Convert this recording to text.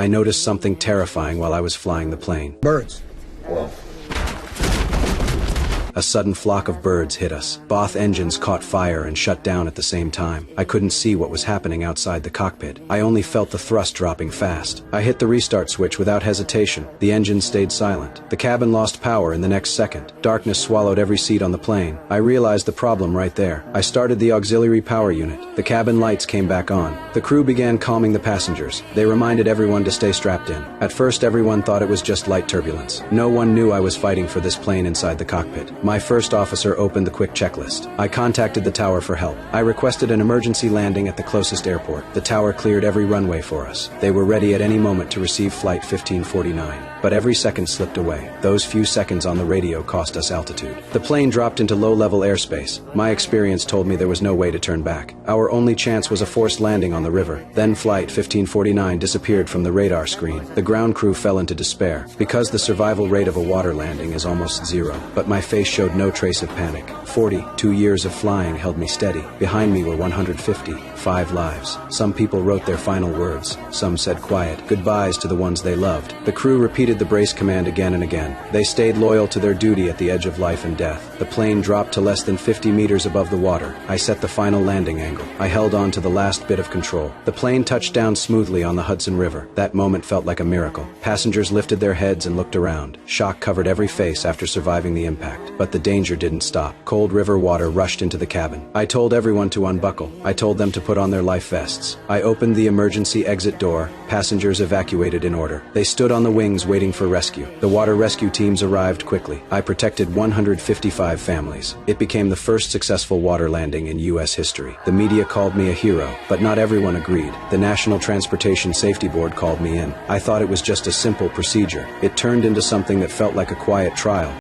I noticed something terrifying while I was flying the plane. Birds. A sudden flock of birds hit us. Both engines caught fire and shut down at the same time. I couldn't see what was happening outside the cockpit. I only felt the thrust dropping fast. I hit the restart switch without hesitation. The engine stayed silent. The cabin lost power in the next second. Darkness swallowed every seat on the plane. I realized the problem right there. I started the auxiliary power unit. The cabin lights came back on. The crew began calming the passengers. They reminded everyone to stay strapped in. At first, everyone thought it was just light turbulence. No one knew I was fighting for this plane inside the cockpit. My first officer opened the quick checklist. I contacted the tower for help. I requested an emergency landing at the closest airport. The tower cleared every runway for us. They were ready at any moment to receive Flight 1549. But every second slipped away. Those few seconds on the radio cost us altitude. The plane dropped into low-level airspace. My experience told me there was no way to turn back. Our only chance was a forced landing on the river. Then Flight 1549 disappeared from the radar screen. The ground crew fell into despair, because the survival rate of a water landing is almost zero. But my face showed no trace of panic. 42 years of flying held me steady. Behind me were 155 lives. Some people wrote their final words. Some said quiet goodbyes to the ones they loved. The crew repeated the brace command again and again. They stayed loyal to their duty at the edge of life and death. The plane dropped to less than 50 meters above the water. I set the final landing angle. I held on to the last bit of control. The plane touched down smoothly on the Hudson River. That moment felt like a miracle. Passengers lifted their heads and looked around. Shock covered every face after surviving the impact. But the danger didn't stop. Cold river water rushed into the cabin. I told everyone to unbuckle. I told them to put on their life vests. I opened the emergency exit door. Passengers evacuated in order. They stood on the wings waiting for rescue. The water rescue teams arrived quickly. I protected 155 families. It became the first successful water landing in U.S. history. The media called me a hero, but not everyone agreed. The National Transportation Safety Board called me in. I thought it was just a simple procedure. It turned into something that felt like a quiet trial.